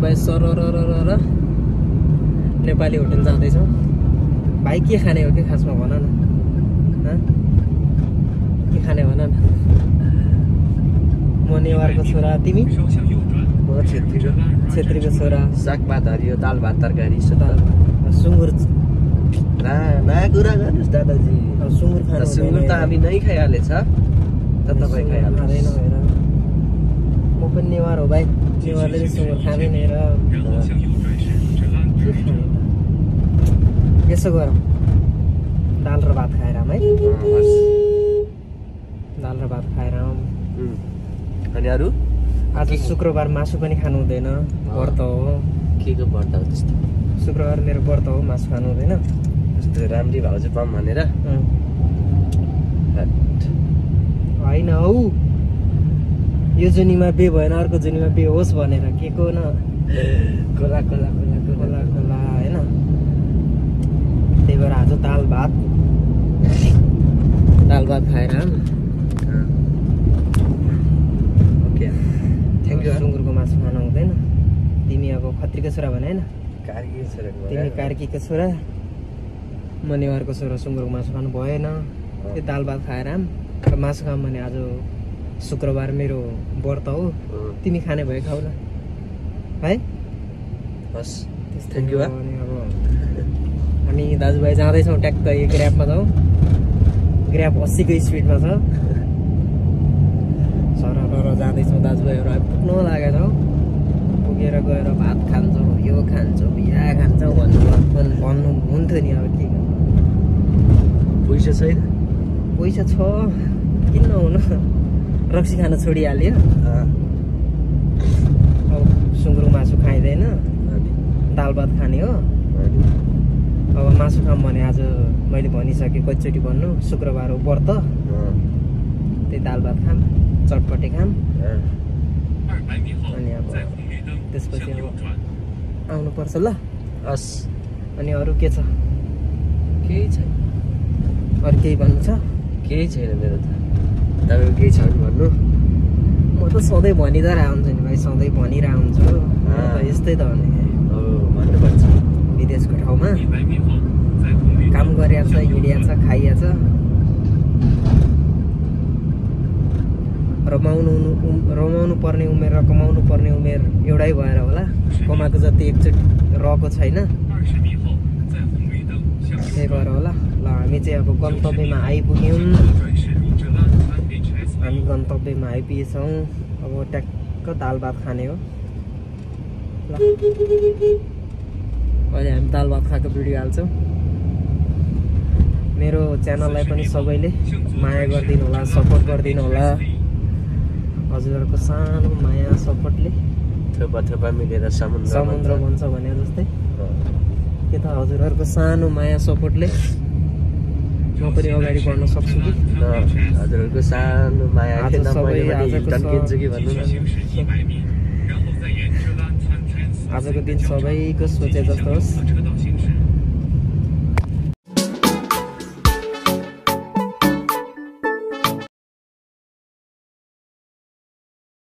दाजुभाइ सर र नेपाली होटल जाँदैछौँ। भाइ के खाने हो कि खासमा भन न, के खाने भन न। म नेवारको छोरा, तिमी? म छेत्रीको छोरा। साग भात हरियो, दाल भात तरकारी। सुँगुर नयाँ कुरा गर्नुहोस् दादाजी। सुँगुर खानु सुँगुर त हामी नै खाइहालेछ, त तपाईँ खाइहाल्नु खाँदैन हेर। म पनि नेवार हो भाइ, नेवारले चाहिँ सुँगुर खाँदैन हेर। के खाने त? यसो गरौँ, दाल र भात खाएर आऊँ है। दाल र भात खाएर आऊँ। अनि अरू? आज शुक्रबार मासु पनि खानु हुँदैन, व्रत हो। के को व्रत हो त्यस्तो? शुक्रबार मेरो व्रत हो, मासु खानु हुँदैन। त्यस्तो राम्री भाउजू पाऊँ भनेर होइन हौ, यो जुनीमा बे भएन अर्को जुनीमा बे होस् भनेर के को न। खोला खोला खोला खोला खोला होइन। त्यही भएर आज दाल भात खाएर ओके थ्याङ्क यू। सुँगुरको मासु खानु हुँदैन। तिमी अब खत्रीको छोरा भने होइन, कार्कीको छोरा। तिमी कार्कीको छोरा, म नेवारको छोरा। सुँगुरको मासु खानु भएन, त्यो दाल भात खाएर आऊँ। मासु खाऊँ भने आज शुक्रबार मेरो व्रत हो। तिमी खाने भए खाऊ न है। हस् त्यस्तो थ्याङ्क यू। अब हामी दाजुभाइ जाँदैछौँ ट्याक्क यो ग्र्याबमा जाउँ। ग्र्याब 80 को स्पिडमा छ। सरर जाँदैछौँ दाजुभाइहरू पुग्नु लागेको छौँ। पुगेर गएर भात खान्छौँ, यो खान्छौँ, या खान्छौँ भन्नु हुन्थ्यो नि। अब के गर्नु, पैसा छैन? पैसा छ, किन नहुनु। रक्सी खान छोडिहाल्यो। अब सुँगुरको मासु खाइँदैन, दाल भात खाने हो। अब मासु खाऊँ भने आज मैले भनिसकेँ कतिचोटि भन्नु, शुक्रबार हो व्रत। त्यही दाल भात खाऊँ, चटपटे खाऊँ। अनि अब त्यसपछि अब आउनुपर्छ ल। हस्। अनि अरू के छ? केही छैन। अरू केही भन्नु छ? केही छैन मेरो त। तपाईँको केही छ भने भन्नु। म त सधैँ भनिरहेको हुन्छु नि भाइ, सधैँ भनिरहेको हुन्छु। यस्तै त हो नि, भन्नुपर्छ। विदेशको ठाउँमा काम गरिया छ, हिँडिया छ, खाइया छ। रमाउनु पर्ने उमेर र कमाउनु पर्ने उमेर एउटै भएर होला। कमाएको जति एकचोटि रहेको छैन, त्यही भएर होला। ल हामी चाहिँ अब गन्तव्यमा आइपुग्यौँ। हामी गन्तव्यमा आइपुगेछौँ। अब ट्याक्क दाल भात खाने हो। ल अहिले हामी दाल भात खाएको भिडियो हाल्छौँ। मेरो च्यानललाई पनि सबैले माया गरिदिनु होला, सपोर्ट गरिदिनु होला। हजुरहरूको सानो माया सपोर्टले थोपा थोपा मिलेर समुद्र बन्छ भने जस्तै के त हजुरहरूको सानो माया सपोर्टले म पनि अगाडि बढ्न सक्छु कि। हजुरहरूको सानो माया तन्किन्छु कि भन्नु न। आजको दिन सबैको सोचे जस्तो होस्।